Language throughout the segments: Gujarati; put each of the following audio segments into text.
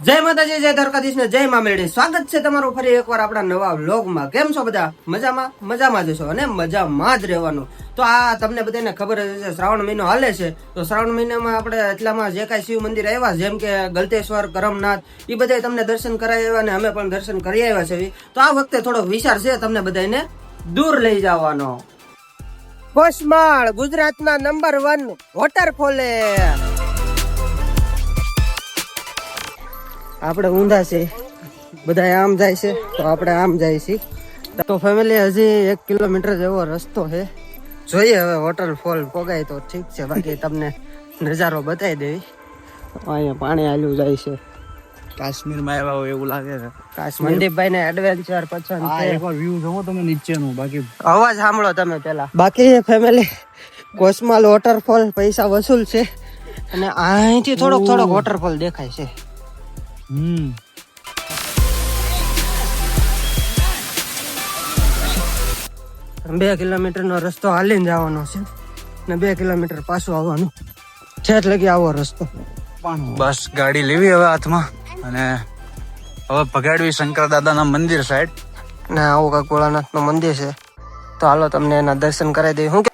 જય માતાજી, જય દ્વારકાધીશ ને જય મા મેળી. સ્વાગત છે તમારું ફરી એકવાર આપણા નવા વ્લોગમાં. કેમ છો બધા? મજામાં જશો અને મજામાં જ રહેવાનું. તો આ તમને બધાને ખબર જ છે, શ્રાવણ મહિનો હાલે છે. તો શ્રાવણ મહિનામાં આપણે એટલામાં જે કાંઈ શિવ મંદિર આવ્યા, જેમ કે ગલતેશ્વર, કરમનાથ, એ બધા તમને દર્શન કરાવી આવ્યા અને અમે પણ દર્શન કરી આવ્યા છે. તો આ વખતે થોડો વિચાર છે તમને બધાને દૂર લઈ જવાનો. કોસમાળ ગુજરાતના નંબર 1 વોટરફોલે આપણે ઊંધા છે, બધા આમ જાય છે તો આપણે આમ જાય છે. તો ફેમિલી હજી 1 કિલોમીટર જેવો રસ્તો છે. જોઈએ હવે વોટરફોલ પોગાય તો ઠીક છે, બાકી તમને નજારો બતાવી દેવી. અહીંયા પાણી હાલ્યું જાય છે. કાશ્મીરમાં આવ્યા હોય એવું લાગે છે. કાશ્મીર મનદીપભાઈ ને એડવેન્ચર પસંદ છે. એકવાર વ્યૂ જોવો તમે નીચેનું, બાકી અવાજ સાંભળો તમે પેલા. બાકી ફેમિલી કોસમાલ વોટરફોલ પૈસા વસૂલ છે અને અહીંથી થોડોક વોટરફોલ દેખાય છે. 2 કિલોમીટરનો રસ્તો હાલીને જવાનો છે ને 2 કિલોમીટર પાછું આવવાનું. ઠેઠ લગી આવો રસ્તો. બસ ગાડી લેવી હવે હાથમાં અને હવે ભગાડવી શંકર દાદાના મંદિર સાઈડ. ને આવું કાંક ભોળાનાથ નું મંદિર છે, તો હાલો તમને એના દર્શન કરાવી દઈએ. હું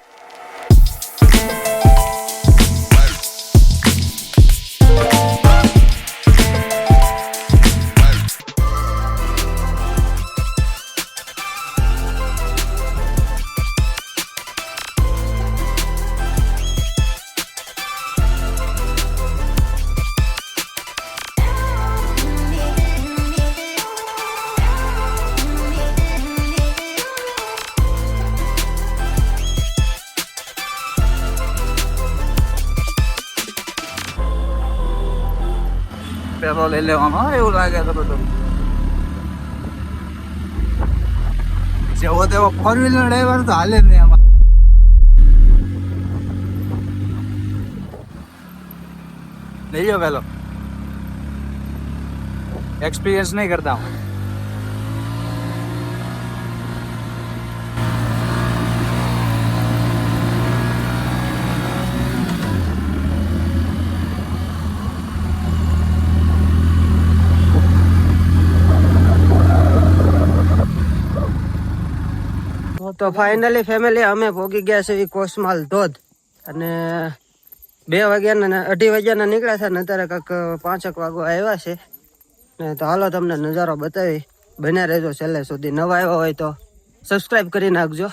પેટ્રોલ લઈ લેવાનો એવું લાગે તો બધું. જેવો તેવો 4 વ્હીલર ડ્રાઈવર તો હાલે જ નહીં આમાં. લઈ જાઓ પેલો એક્સપિરિયન્સ નહીં કરતા. તો ફાઇનલી ફેમિલી અમે પહોંચી ગયા છે કોસમાલ ધોધ. અને 2 વાગ્યાના 2:30 વાગ્યાના નીકળ્યા છે ને અત્યારે કાંક 5 વાગો આવ્યા છે ને. તો હાલો તમને નજારો બતાવી, બન્યા રહેજો છેલ્લે સુધી. નવા આવ્યા હોય તો સબસ્ક્રાઈબ કરી નાખજો.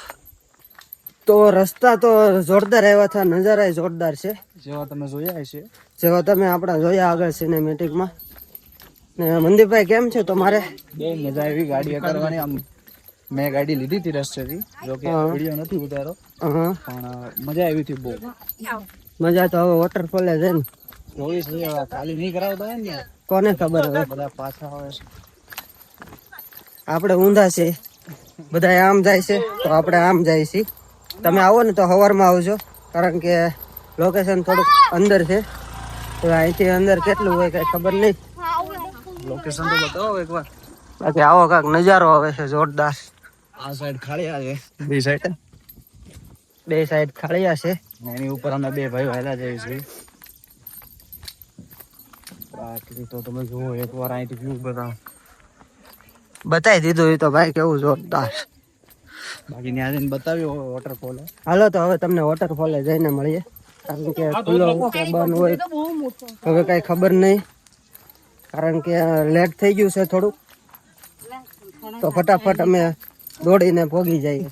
તો રસ્તા તો જોરદાર આવ્યા હતા, નજારા જોરદાર છે, જેવા તમે જોયા છે, જેવા તમે આપણા જોયા આગળ સિનેમેટિકમાં. ને મનદીપભાઈ કેમ છે? તો મારે બહુ મજા આવી ગાડી કરવાની. આમ મેં ગાડી લીધી હતી રસ્તેથી, જો કે વિડીયો નથી ઉતાર્યો, પણ મજા આવી હતી બહુ. મજા તો હવે વોટરફોલે છે ને, 24 ખાલી નહીં કરાવતા હોય ને, કોને ખબર હવે. બધા પાછા આવે છે. આપણે ઊંધા છે, બધા આમ જાય છે તો આપણે આમ જાય છે. તમે આવો ને તો સવારમાં આવજો, કારણ કે લોકેશન થોડુંક અંદર છે. તો અહીંથી અંદર કેટલું હોય કઈ ખબર નહીં. લોકેશન તો બતાવો એકવાર. બાકી આવો કાંક નજારો આવે છે જોરદાર. આ સાઈડ ખાળિયા છે, બે સાઈડ ખાળિયા છે. એની ઉપર અમે 2 ભાઈઓ હેલા જઈએ છીએ. બાકી તો તમે જુઓ એકવાર અહીંથી વ્યૂ બતાવી દીધું એ તો ભાઈ, કેવું જોરદાર. બાકી ત્યાં જઈને બતાવ્યો વોટરફોલ. હાલો તો હવે તમને વોટરફોલે જઈને મળીએ, કારણ કે ખુલ્લો બંધ હોય હવે કઈ ખબર નહીં, કારણ કે લેટ થઈ ગયું છે થોડુંક. તો ફટાફટ અમે દોડીને પોગી જઈએ.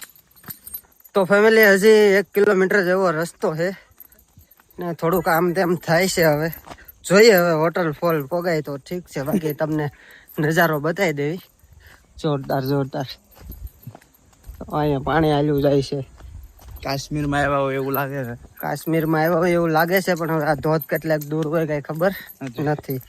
તો ફેમિલી હજી 1 કિલોમીટર જેવો રસ્તો છે ને થોડુંક આમ તેમ થાય છે. હવે જોઈએ હવે વોટરફોલ પોગાય તો ઠીક છે, બાકી તમને નજારો બતાવી દેવી. જોરદાર. અહીંયા પાણી હાલ્યું જાય છે. કાશ્મીરમાં આવ્યા હોય એવું લાગે છે. કાશ્મીરમાં આવ્યા હોય એવું લાગે છે, પણ હવે આ ધોધ કેટલાક દૂર હોય કઈ ખબર નથી.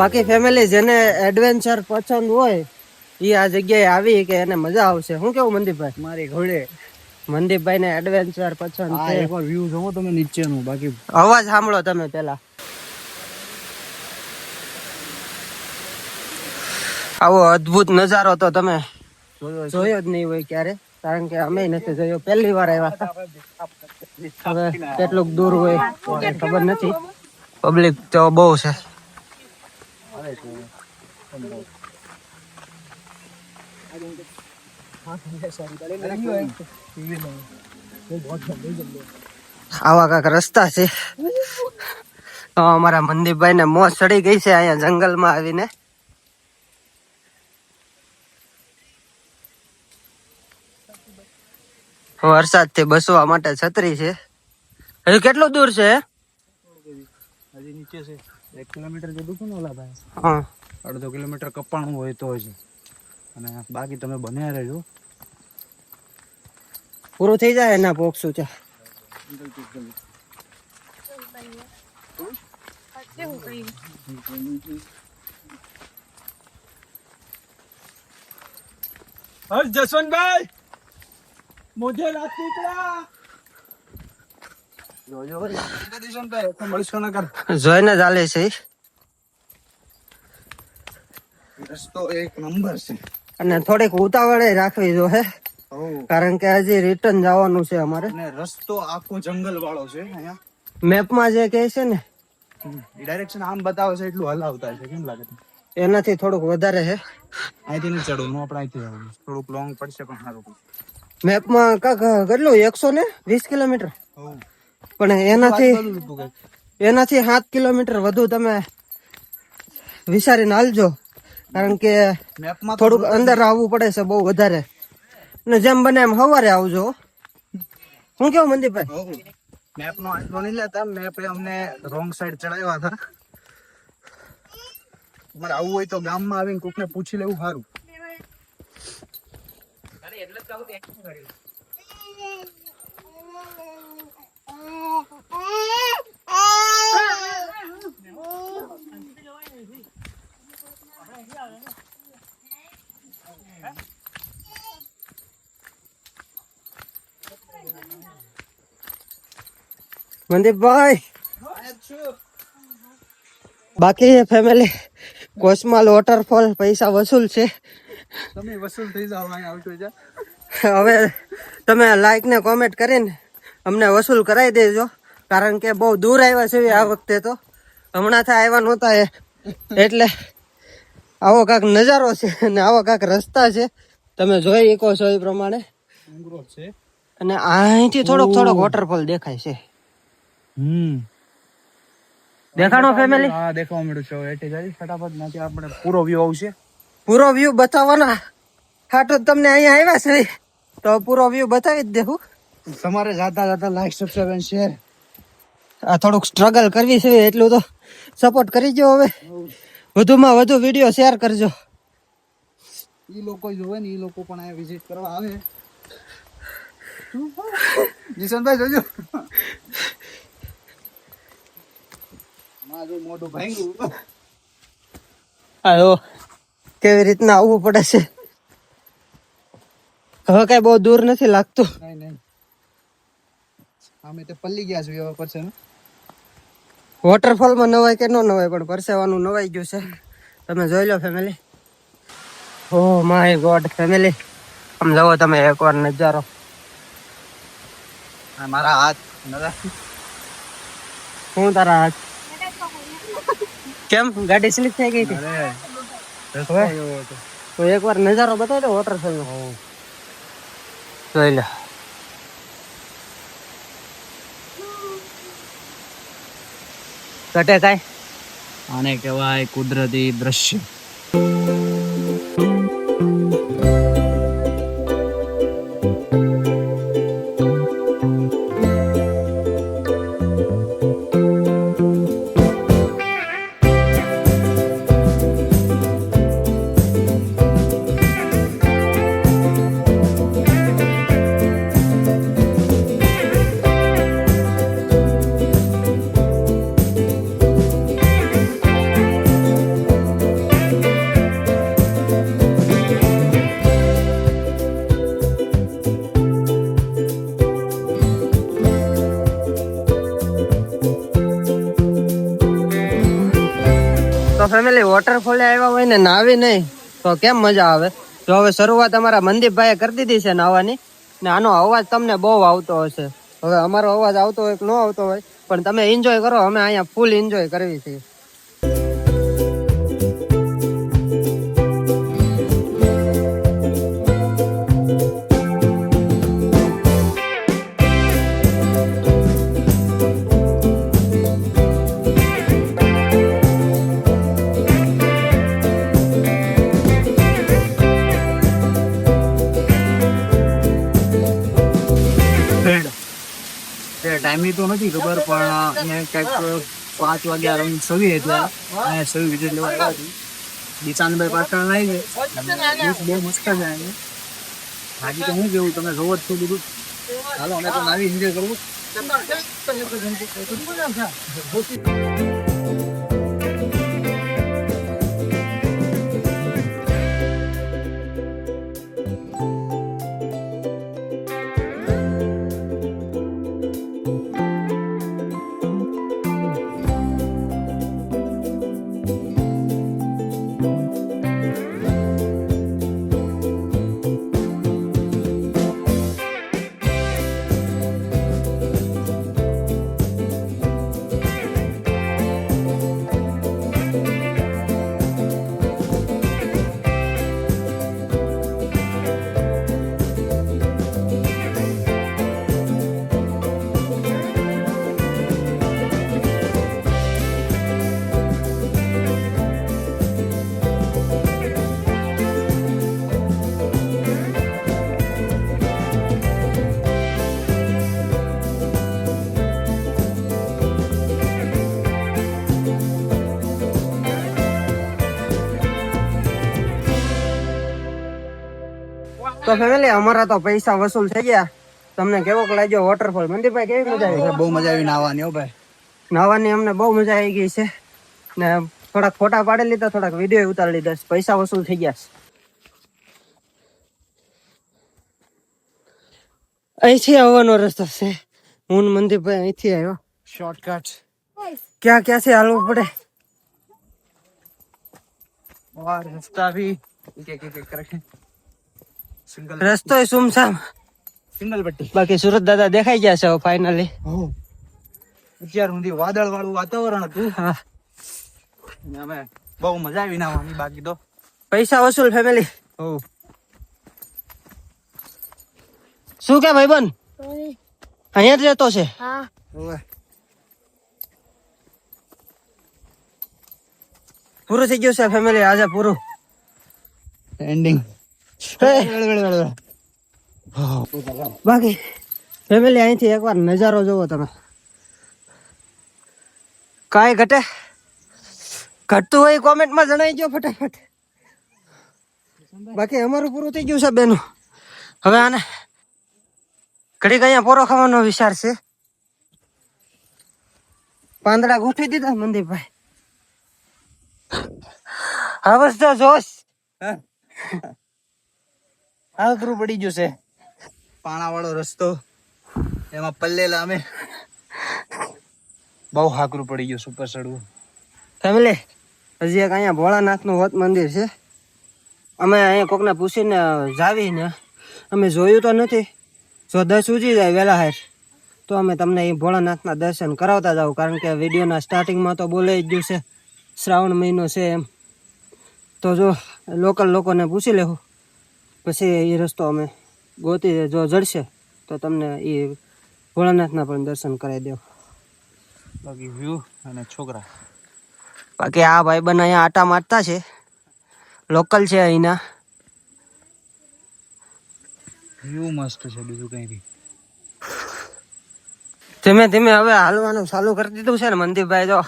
બાકી ફેમિલી જેને એડવેન્ચર પસંદ હોય એ આ જગ્યાએ આવી કે એને મજા આવશે. શું કેવું મનદીપભાઈ? મારી ઘોડે મનદીપભાઈ ને એડવેન્ચર પસંદ છે. એકવાર વ્યૂ જોવો તમે નીચેનું, બાકી અવાજ સાંભળો તમે પેલા. આવો અદ્ભુત નજારો તો તમે જોયો છે. જોયો જ નહીં હોય ક્યારે, કારણ કે અમે નથી જોયો, પહેલી વાર આવ્યા હતા. હવે કેટલુંક દૂર હોય એ ખબર નથી. પબ્લિક તો બહુ છે. આવા કાંક રસ્તા છે. તો અમારા મનદીપભાઈ ને મોજ ચડી ગઈ છે અહીંયા જંગલમાં આવીને. વરસાદ થી બસવા માટે છત્રી છે. હજુ કેટલું દૂર છે? હજી નીચે છે 1 કિલોમીટર જેટલું છે ને ઓલા ભાઈ. હા, 1.5 કિલોમીટર કપાણું હોય તો જ. અને બાકી તમે બન્યા રહેજો. પૂરું થઈ જાય એના પોક્ષું છે. જસવંતભાઈ મુझे रात निकला જોજો જસવંતભાઈ તો મળશો ન કર. જોઈને ચાલે છે રસ્તો એક નંબર છે. અને થોડીક ઉતાવળે રાખવી જોઈએ, કારણ કે હજી રિટર્ન જવાનું છે અમારે. અને રસ્તો આખો જંગલ વાળો છે. અહીંયા મેપમાં જે કહે છે ને ડાયરેક્શન આમ બતાવે છે એટલું હલાવતા છે. કેમ લાગે તમને? એનાથી થોડુંક વધારે છે. અહીંથી નહીં ચડવું, આપણે અહીંથી આવવું. થોડુંક લોંગ પડશે પણ સારું. મેપમાં કેટલું 120 કિલોમીટર, પણ એનાથી 7 કિલોમીટર વધુ તમે વિચારીને હાલજો, કારણ કે મેપમાં થોડુંક અંદર આવવું પડે છે બહુ વધારે. ને જેમ બને એમ સવારે આવજો. હું કેવું મનદીપભાઈ? મેપ નો આંકડો નહીં લેતા. મેપ અમને રોંગ સાઈડ ચડાવ્યા હતા. તમારે આવું હોય તો ગામમાં આવીને કોકને પૂછી લેવું સારું. મનદીપભાઈ, બાકી ફેમિલી કોસમાલ વોટરફોલ પૈસા વસૂલ છે. તમે વસૂલ થઈ જાવ. અહીંયા આવતો જા. હવે તમે લાઈક ને કોમેન્ટ કરીને અમને વસૂલ કરાવી દેજો, કારણ કે બહુ દૂર આવ્યા છે આ વખતે. તો હમણાં આવ્યા નહોતા એટલે આવો કાંક નજારો છે અને આવો કાંક રસ્તા છે. તમે જોઈ શકો છો એ પ્રમાણે. છે અને અહીંથી થોડોક વોટરફોલ દેખાય છે. દેખાણો ફેમિલી? હા, દેખાવા મળ્યું છે. એટલે જઈ ફટાફટ નાથી આપણે પૂરો વ્યૂ આવશે. પૂરો વ્યૂ બતાવવાના હાટો તમને અહીંયા આવ્યા છે તો પૂરો વ્યૂ બતાવી જ દેવું. તમારે જાતા જાતા લાઈક, સબસ્ક્રાઇબ અને શેર. આ થોડુંક સ્ટ્રગલ કરવી છે એટલું તો સપોર્ટ કરી દો. હવે વધુમાં વધુ વિડીયો શેર કરજો. ઈ લોકો જોવે ને, ઈ લોકો પણ અહીંયા વિઝિટ કરવા આવે. જીસનભાઈ જોજો. મારું મોઢું ભાંગ્યું. આયો કેવી રીતના આવવું પડે છે. હવે કઈ બહુ દૂર નથી લાગતું. નહીં અમે તો પલ્લી ગયા છે હવે પરસે. વોટરફોલ માં નવાય કે ન નવાય, પણ પરસેવાનું નવાઈ ગયું છે. તમે જોઈ લો family. Oh my God family, આમ જવો તમે એકવાર નજારો. મારા હાથ હું તારા હાથ કેમ ગાડી સ્લીપ થઈ ગઈ હતી? તો એકવાર નજારો બતાવી દો વોટરફોલ નો. જોઈ લો. ઘટે કાંઈ? આને કહેવાય કુદરતી દ્રશ્ય. તો ફેમિલી વોટરફોલ આવ્યા હોય ને નાવી નહીં તો કેમ મજા આવે. તો હવે શરૂઆત અમારા મનદીપભાઈએ કરી દીધી છે નાવાની, ને આનો અવાજ તમને બહુ આવતો હશે. હવે અમારો અવાજ આવતો હોય કે ન આવતો હોય, પણ તમે એન્જોય કરો, અમે અહીંયા ફૂલ એન્જોય કરવી છે. ટાઈમની તો નથી ખબર, પણ અહીંયા કંઈક 5 વાગ્યા અરાઉન્ડ સવી એટલે અહીંયા સવી વિઝિટ લેવા આવ્યા હતી. દિશાનભાઈ પાટણ આવી છે, બહુ મસ્ત છે અહીંયા. બાકી તો હું કેવું, તમે જોવો જ છો બધું. હાલો અમે તો નાવી એન્જોય કરવું. તો ફેમિલી અમારા તો પૈસા વસૂલ થઈ ગયા. તમને કેવો લાગ્યો વોટરફોલ? મનદીપભાઈ કેવી મજા આવી? બહુ મજા આવી નાવાની. હો ભાઈ, નાવાની અમને બહુ મજા આવી ગઈ છે, ને થોડાક ફોટા પાડી લીધા, થોડાક વિડીયો ઉતારી લીધા. પૈસા વસૂલ થઈ ગયા. અહીંથી આવવાનો રસ્તો છે. હું ને મનદીપભાઈ અહીંથી આવ્યો. શોર્ટકટ ક્યાંથી હાલવું પડે? રસ્તા ભી રસ્તો સુમસામ, સિંગલ પટ્ટી. બાકી સુરત દાદા દેખાઈ ગયા છે ફાઇનલી. અત્યાર સુધી વાદળ વાળું વાતાવરણ હતું. હા, અમે બહુ મજા આવી નાવાની. બાકી તો પૈસા વસૂલ ફેમિલી. શું કે ભાઈબંધ, અહીંયા જ રહેતો છે? પૂરું થઈ ગયું છે ફેમિલી, આજે પૂરું એન્ડિંગ. બાકી ફેમિલી અહીંથી એકવાર નજારો જોવો તમે. કાંઈ ઘટતું હોય કોમેન્ટમાં જણાવી દો ફટાફટ. બાકી અમારું પૂરું થઈ ગયું છે બેનું. હવે આને ઘડીક અહીંયા પોરો ખાવાનો વિચાર છે. પાંદડા ગોઠવી દીધા મનદીપભાઈ. હવે તો જોશ હાકરું પડી ગયું છે. પાણા વાળો રસ્તો, એમાં પલ્લેલા અમે. બહુ હાકરું પડી ગયું સુપર ચડવું. ફેમિલી હજી એક અહીંયા ભોળાનાથ નું વત મંદિર છે. અમે અહીંયા કોકને પૂછીને જાવીને અમે જોયું તો નથી. જો 10 ઉજી જાય વહેલા હાર તો અમે તમને એ ભોળાનાથના દર્શન કરાવતા જાવ. કારણ કે વિડીયોના સ્ટાર્ટિંગમાં તો બોલે જ ગયું છે શ્રાવણ મહિનો છે એમ. તો જો લોકલ લોકોને પૂછી લેવું, પછી એ રસ્તો અમે ગોતી, જો જડશે તો તમને એ ભોળાનાથના પણ દર્શન કરાવી દેવું. બાકી વ્યૂ અને છોકરા. બાકી આ ભાઈબંધ અહીંયા આટા મારતા છે, લોકલ છે અહીંના. વ્યૂ મસ્ત છે, બીજું કઈ બી. ધીમે ધીમે હવે હાલવાનું ચાલુ કરી દીધું છે ને મનદીપભાઈ. જો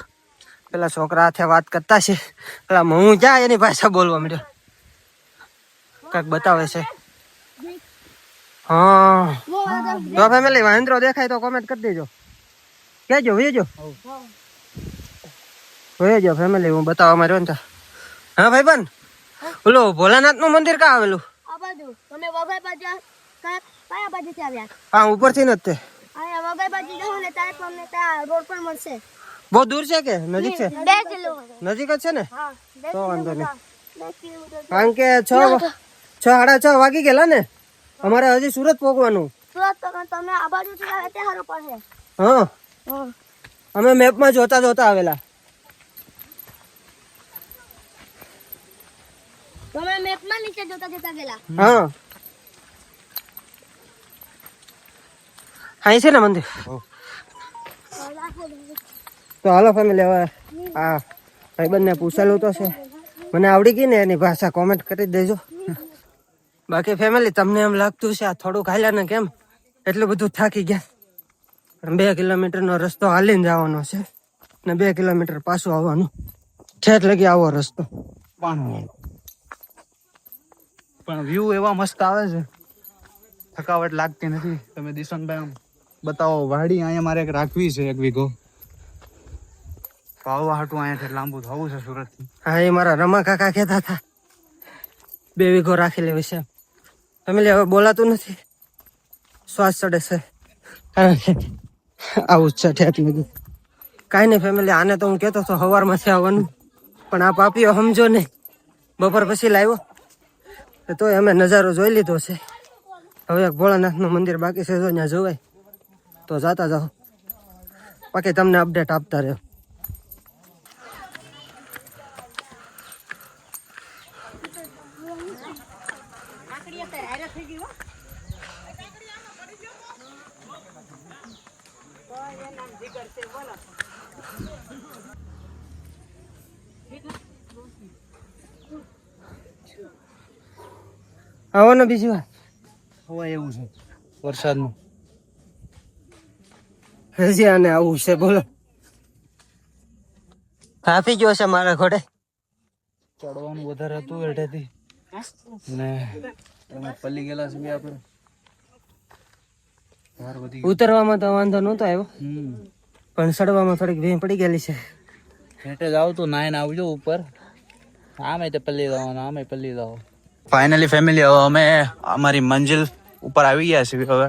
પેલા છોકરા હાથે વાત કરતા છે, પેલા હું ક્યાં એની ભાષા બોલવા માંડ્યો, કઈક બતાવે છે. હા તો ફેમિલી વાંદરો દેખાય તો કોમેન્ટ કરી દેજો, કહેજો. વેજો ફેમિલી, હું બતાવવા માંડ્યો ને. હા ભાઈબંધ, ઓલો ભોલાનાથ નું મંદિર ક્યાં આવેલું? હા ઉપરથી નથી. બહુ દૂર છે કે નજીક છે? નજીક જ છે ને, તો વાંધો નહીં. કારણ કે 6:30 વાગી ગયેલા ને, અમારે હજી સુરત પહોંચવાનું. હા, અમે મેપમાં જોતા જોતા આવેલા. હા, અહીં છે ને મંદિર. તો હાલો ફેમિલી, હવે આ ભાઈબંધને પૂછેલું તો છે, મને આવડી ગઈ ને એની ભાષા કોમેન્ટ કરી દેજો. બાકી ફેમિલી, તમને એમ લાગતું છે આ થોડુંક હાલ્યા ને કેમ એટલું બધું થાકી ગયા, પણ 2 કિલોમીટરનો રસ્તો હાલીને જવાનો છે ને 2 કિલોમીટર પાછું આવવાનું. ઠેઠ લગી આવો રસ્તો. પણ વ્યૂ એવા મસ્ત આવે છે, થકાવટ લાગતી નથી. તમે દિશાનભાઈ આમ બતાવો. વાડી અહીંયા મારે એક રાખવી છે, 1 વીઘો. પાવવા હાટું અહીંયાથી લાંબુ થવું છે સુરત થી. હા, એ મારા રમા કાકા કહેતા હતા 2 વીઘો રાખી લેવી છે. ફેમિલી, હવે બોલાતું નથી, શ્વાસ ચડે છે. આવું જ છે ઠેઠ લગી. કાંઈ નહીં ફેમિલી, આને તો હું કહેતો હતો સવારમાંથી આવવાનું, પણ આ પાપીઓ સમજો નહીં. બપોર પછી લાવ્યો તોય અમે નજારો જોઈ લીધો છે. હવે એક ભોળાનાથનું મંદિર બાકી છે, જો ત્યાં જોવાય તો જાતા જાઓ, બાકી તમને અપડેટ આપતા રહ્યો. આવો ને બીજી વાર. હવા એવું છે વરસાદનું. હજી આને આવું છે, બોલો. કાપી ગયો છે મારા ઘોડે. ચડવાનું વધારે હતું હેઠેથી ને અમે પલ્લી ગયેલા છે આપણે. ઉતરવામાં તો વાંધો નહોતો આવ્યો, પણ ચડવામાં થોડીક ભીમ પડી ગયેલી છે. હેઠે જાવ તો નાઈને આવજો ઉપર. આમે તે પલ્લી જવાનું, આમે પલ્લી જાવ. ફાઇનલી ફેમિલી, હવે અમે અમારી મંજિલ ઉપર આવી ગયા છીએ. હવે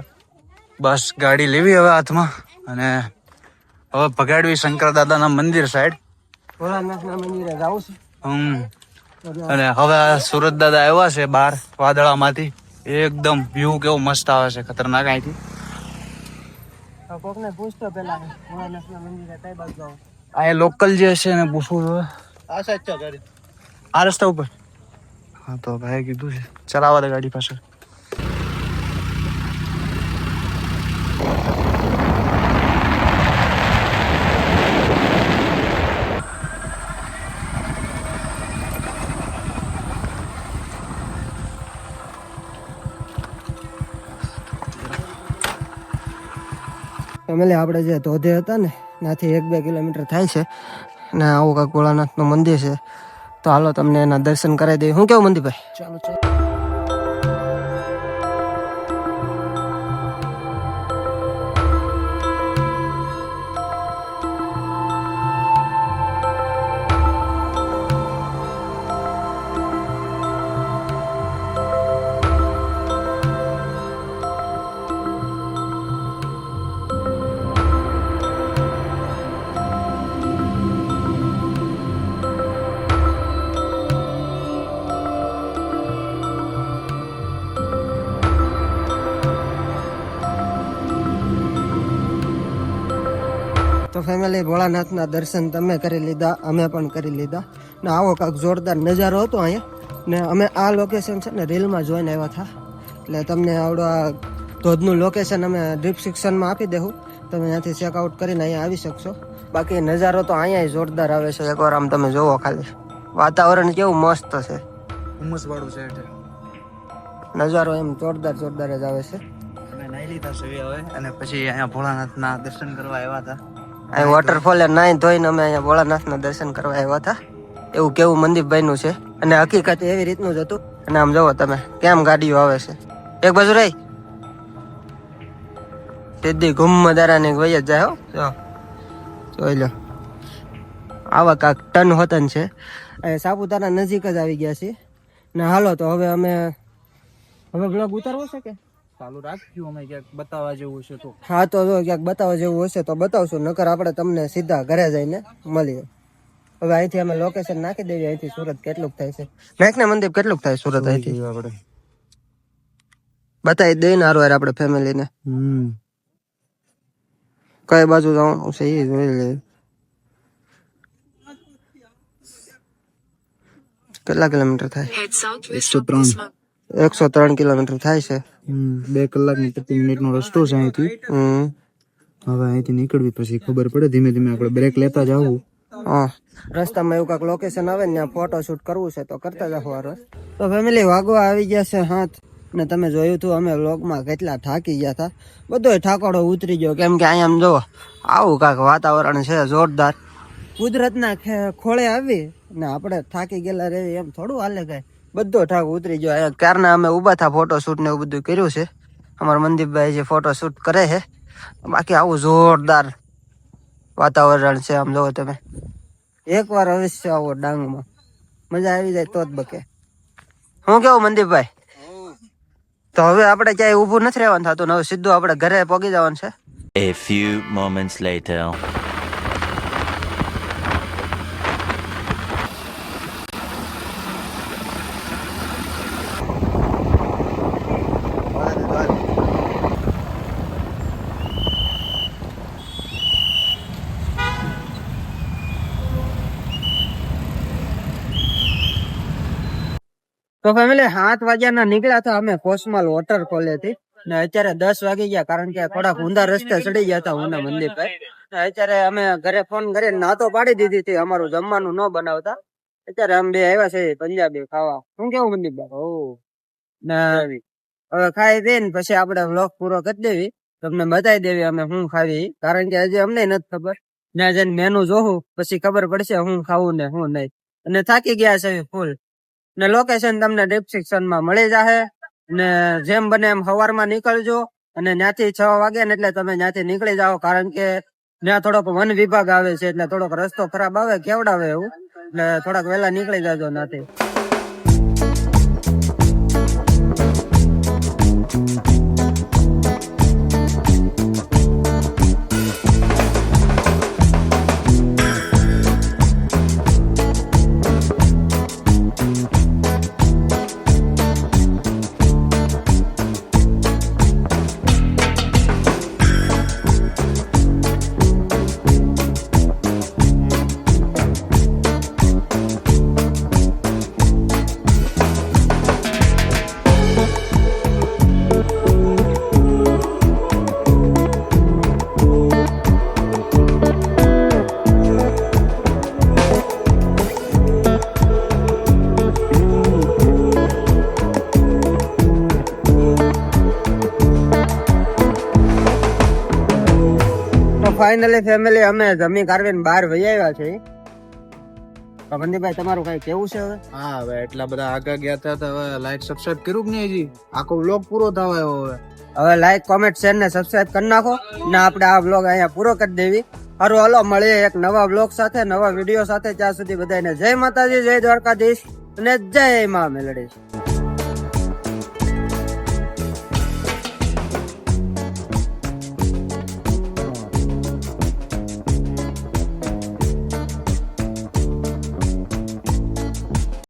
બસ ગાડી લેવી હવે હાથમાં અને હવે ભગાડવી શંકર દાદાના મંદિર સાઈડ. ભોળાનાથના મંદિરે જાવું છે. અને હવે સુરત દાદા આવ્યા છે બહાર વાદળામાંથી. એકદમ વ્યૂ કેવો મસ્ત આવે છે, ખતરનાક. અહીંથી કોકને પૂછતો પેલા ભોળાનાથના મંદિરે કઈ બાજુ જાવ. આ લોકલ જે છે એને પૂછવું જોઈએ. આ સાચો ગાડી આ રસ્તા ઉપર. હા, તો ભાઈ કીધું છે ચલાવવા દે ગાડી પાછળ. ફેમિલી, આપણે જે ધોધે હતા ને ત્યાંથી 1-2 કિલોમીટર થાય છે ને આવું કાંઈક ભોળાનાથનું મંદિર છે. તો હાલો તમને એના દર્શન કરાવી દઈએ. શું કેવું મંદિરભાઈ? ચાલો. તો ફેમિલી, ભોળાનાથના દર્શન તમે કરી લીધા, અમે પણ કરી લીધા ને આવો કાંઈક જોરદાર નજારો હતો અહીંયા. ને અમે આ લોકેશન છે ને રીલમાં જોઈને આવ્યા હતા, એટલે તમને આવડો આ ધોધનું લોકેશન અમે ડિસ્ક્રિપ્શનમાં આપી દેવું, તમે ત્યાંથી ચેકઆઉટ કરીને અહીંયા આવી શકશો. બાકી નજારો તો અહીંયા જોરદાર આવે છે, એકવાર આમ તમે જોવો ખાલી. વાતાવરણ કેવું મસ્ત છે, હુમસ વાળું છે એટલે નજારો એમ જોરદાર જોરદાર જ આવે છે. અમે નાઈ લીધા છે હવે અને પછી અહીંયા ભોળાનાથના દર્શન કરવા આવ્યા હતા. અહીં વોટરફોલે નાઈ ધોઈને અમે અહીંયા ભોળાનાથના દર્શન કરવા આવ્યા હતા. એવું કેવું મંદિરભાઈનું છે અને હકીકત એવી રીતનું જ હતું. અને આમ જોવો તમે કેમ ગાડીઓ આવે છે, એક બાજુ રહી સીધી ઘુમ્મદારાની વહી જ જાય. હો જોઈ લો, આવા કાંક ટન હોતન છે. અહીં સાપુતારા નજીક જ આવી ગયા છીએ ને. હાલો તો હવે હવે બ્લોગ ઉતારવો છે કે ચાલુ રાખ્યું અમે ક્યાંક બતાવવા જેવું છે તો. હા, તો જો ક્યાંક બતાવવા જેવું હશે તો બતાવશું, નકર આપણે તમને સીધા ઘરે જઈને મળીએ. હવે અહીંથી અમે લોકેશન નાખી દેવી, અહીંથી સુરત કેટલું થાય છે. નાખને મંદિર કેટલું થાય સુરત અહીંથી આપણે બતાવી દઈ ને હારું આપણે ફેમિલીને કઈ બાજુ જવાનું છે એ જોઈ લે. કેટલા કિલોમીટર થાય? 103. 103 કિલોમીટર થાય છે. 2 કલાક ને 30 મિનિટનો રસ્તો છે અહીંથી. હવે અહીંથી નીકળવી પછી ખબર પડે, ધીમે ધીમે આપણે બ્રેક લેતા જવું. હા, રસ્તામાં એવું કાંઈક લોકેશન આવે ને ત્યાં ફોટો શૂટ કરવું છે તો કરતા જાવ હારું. તો ફેમિલી વાગવા આવી ગયા છે 7 ને તમે જોયું હતું અમે વ્લોગમાં કેટલા થાકી ગયા હતા. બધોય ઠાકોડો ઉતરી ગયો, કેમ કે અહીંયા જો આવું કાંઈક વાતાવરણ છે જોરદાર. કુદરતના ખોળે આવી ને આપણે થાકી ગયેલા રહી એમ થોડું હાલે કાંઈ. બધો થાક ઉતરી ગયો. અહીંયા ક્યારના અમે ઊભા થા ફોટો શૂટ ને એવું બધું કર્યું છે. અમારા મનદીપભાઈ જે ફોટો શૂટ કરે છે. બાકી આવું જોરદાર વાતાવરણ છે. આમ જોવો તમે, એકવાર અવશ્ય આવો ડાંગમાં, મજા આવી જાય તો જ બકે. હું કેવું મનદીપભાઈ? તો હવે આપણે ક્યાંય ઊભું નથી રહેવાનું થતું, હવે સીધું આપણે ઘરે પહોંચી જવાનું છે. A few moments later. તો ફેમિલી 7 વાગ્યાના નીકળ્યા હતા અમે કોસમાલ વોટરફોલેથી ને અત્યારે 10 વાગી ગયા, કારણ કે થોડાક ઊંધા રસ્તે ચડી ગયા હતા ઉના મંદિરભાઈ. અત્યારે અમે ઘરે ફોન કરીને ના તો પાડી દીધી હતી અમારું જમવાનું ન બનાવતા. અત્યારે અમે બે આવ્યા છે પંજાબી ખાવા. શું કેવું મંદિરભાઈ? ને હવે ખાઈ દઈને પછી આપણે વ્લોગ પૂરો કરી દેવી, તમને બતાવી દેવી અમે શું ખાવી, કારણ કે હજી અમને નથી ખબર. ત્યાં જઈને મેનુ જોવું પછી ખબર પડશે શું ખાવું ને શું નહીં. અને થાકી ગયા છે ફૂલ. ને લોકેશન તમને ડિસ્ક્રિપ્શનમાં મળી જશે. ને જેમ બને એમ સવારમાં નીકળજો, અને ત્યાંથી 6 વાગે ને એટલે તમે ત્યાંથી નીકળી જાઓ, કારણ કે ત્યાં થોડોક વન વિભાગ આવે છે એટલે થોડોક રસ્તો ખરાબ આવે, કેવડાવે એવું, એટલે થોડાક વહેલા નીકળી જાજો ત્યાંથી. ફાઇનલી ફેમિલી અમે જમી કારવીને બહાર વહી આવ્યા છે. મંદીભાઈ તમારું કઈ કેવું છે હવે? હા, હવે એટલા બધા આગળ ગયા હતા તો હવે લાઈક સબસ્ક્રાઇબ કર્યું કે નહીં? હજી આખો વ્લોગ પૂરો થવા આવ્યો. હવે લાઈક કોમેન્ટ શેર ને સબસ્ક્રાઇબ કરી નાખો ને આપણે આ વ્લોગ અહીંયા પૂરો કરી દેવી. હારું, હાલો મળીએ એક નવા વ્લોગ સાથે, નવા વિડીયો સાથે. ત્યાં સુધી બધાને જય માતાજી, જય દ્વારકાધીશ અને જય મા મેલડી.